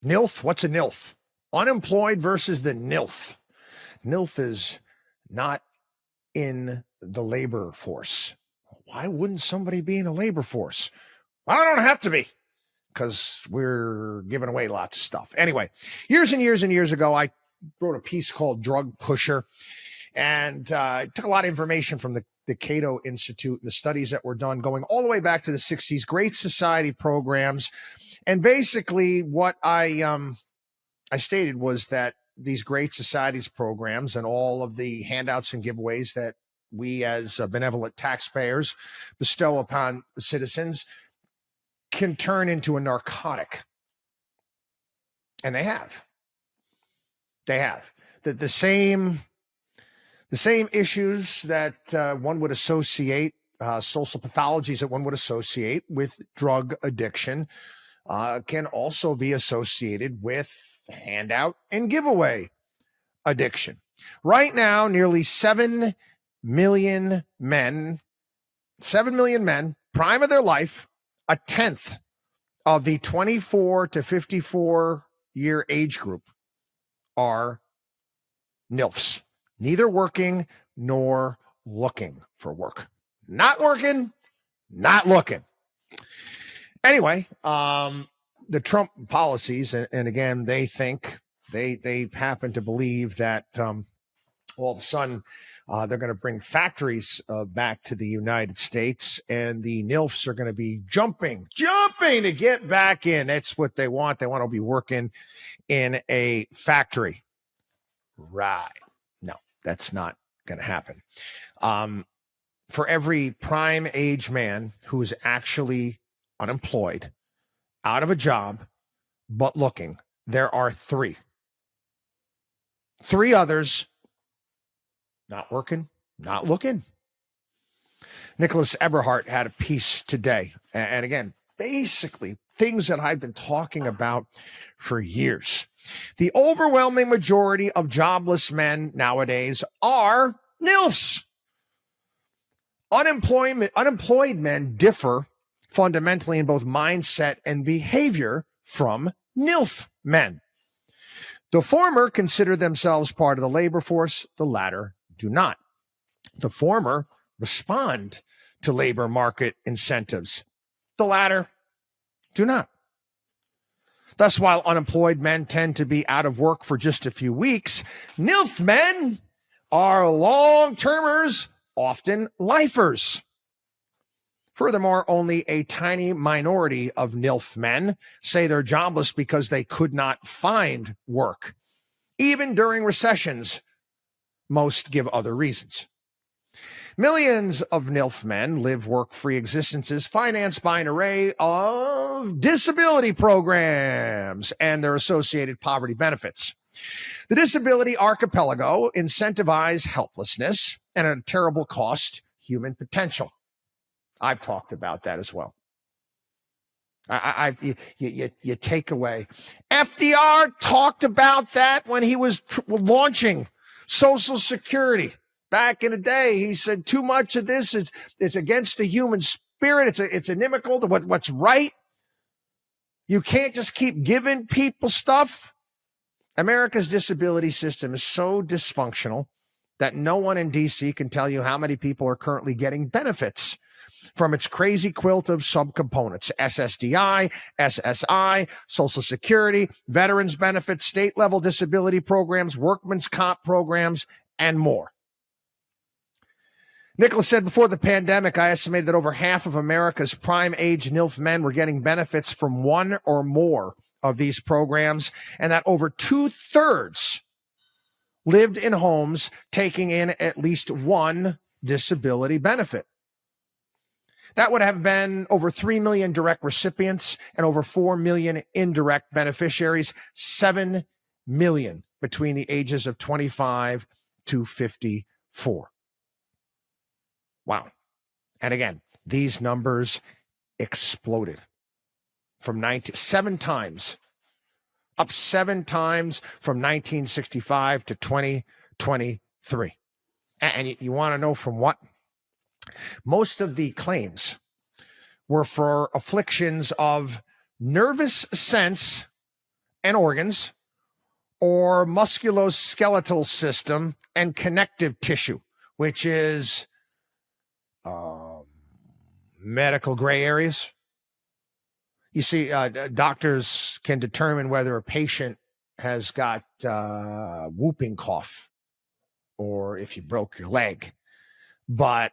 Nilf, what's a Nilf? Unemployed versus the Nilf. Nilf is not in the labor force. Why wouldn't somebody be in a labor force? Well, I don't have to be, because we're giving away lots of stuff. Anyway, years and years and years ago, I wrote a piece called Drug Pusher, and took a lot of information from the Cato Institute and the studies that were done going all the way back to the 60s, Great Society programs. And basically what I stated was that these Great Societies programs and all of the handouts and giveaways that we as benevolent taxpayers bestow upon citizens can turn into a narcotic. And they have. They have. The same issues that one would associate, social pathologies that one would associate with drug addiction can also be associated with handout and giveaway addiction. Right now, nearly 7 million men, prime of their life, a tenth of the 24 to 54 year age group are Nilfs, neither working nor looking for work. Not working, not looking. Anyway, the Trump policies, and again, they think, they happen to believe that all of a sudden they're going to bring factories back to the United States, and the Nilfs are going to be jumping to get back in. That's what they want. They want to be working in a factory. Right. No, that's not going to happen. For every prime age man who is actually unemployed, out of a job, but looking, there are three others not working, not looking. Nicholas Eberhardt had a piece today. And again, basically things that I've been talking about for years. The overwhelming majority of jobless men nowadays are Nilfs. Unemployed men differ fundamentally in both mindset and behavior from Nilf men. The former consider themselves part of the labor force. The latter do not. The former respond to labor market incentives. The latter do not. Thus, while unemployed men tend to be out of work for just a few weeks, Nilf men are long-termers, often lifers. Furthermore, only a tiny minority of Nilf men say they're jobless because they could not find work. Even during recessions, most give other reasons. Millions of Nilf men live work-free existences financed by an array of disability programs and their associated poverty benefits. The disability archipelago incentivize helplessness and at a terrible cost, human potential. I've talked about that as well. You take away. FDR talked about that when he was launching Social Security back in the day. He said too much of this is against the human spirit. It's inimical to what's right. You can't just keep giving people stuff. America's disability system is so dysfunctional that no one in D.C. can tell you how many people are currently getting benefits from its crazy quilt of subcomponents: SSDI, SSI, Social Security, veterans benefits, state-level disability programs, workman's comp programs, and more. Nicholas said, before the pandemic, I estimated that over half of America's prime-age Nilf men were getting benefits from one or more of these programs, and that over 2/3 lived in homes taking in at least one disability benefit. That would have been over 3 million direct recipients and over 4 million indirect beneficiaries, 7 million between the ages of 25 to 54. Wow. And again, these numbers exploded from 7 times, up 7 times from 1965 to 2023. And you want to know from what? Most of the claims were for afflictions of nervous sense and organs, or musculoskeletal system and connective tissue, which is medical gray areas. You see, doctors can determine whether a patient has got whooping cough or if you broke your leg. But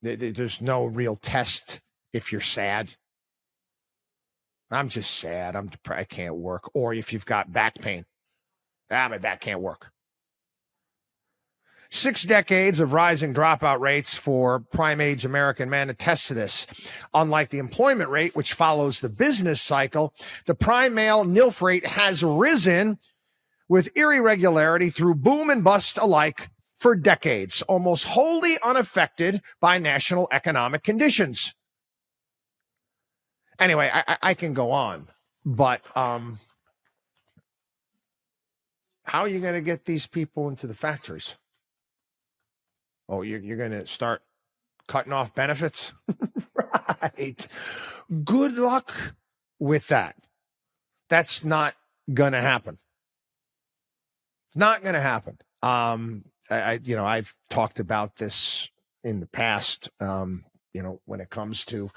there's no real test if you're sad. I'm just sad. I'm depressed. I can't work. Or if you've got back pain. My back can't work. 6 decades of rising dropout rates for prime-age American men attest to this. Unlike the employment rate, which follows the business cycle, the prime male Nilf rate has risen with eerie regularity through boom and bust alike for decades, almost wholly unaffected by national economic conditions. Anyway, I can go on, but how are you going to get these people into the factories? Oh, you're going to start cutting off benefits? Right. Good luck with that. That's not going to happen. It's not going to happen. I've talked about this in the past. When it comes to,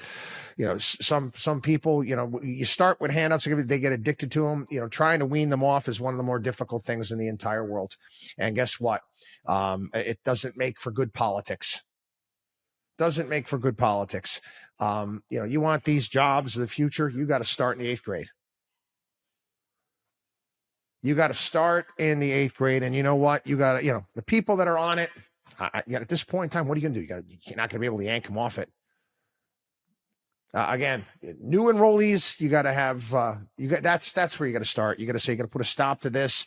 some people, you start with handouts, they get addicted to them. Trying to wean them off is one of the more difficult things in the entire world. And guess what? It doesn't make for good politics. Doesn't make for good politics. You want these jobs of the future, you got to start in the 8th grade. You got to start in the 8th grade. And you know what? You got to, the people that are on it, at this point in time, what are you going to do? You're not going to be able to yank them off it. Again, new enrollees, you got to have, that's where you got to start. You got to say, you got to put a stop to this.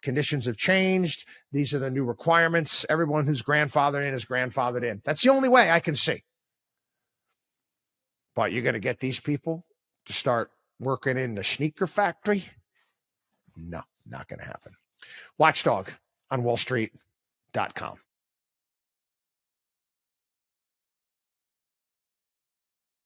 Conditions have changed. These are the new requirements. Everyone who's grandfathered in is grandfathered in. That's the only way I can see. But you're going to get these people to start working in the sneaker factory? No, not going to happen. WatchDog on WallStreet.com.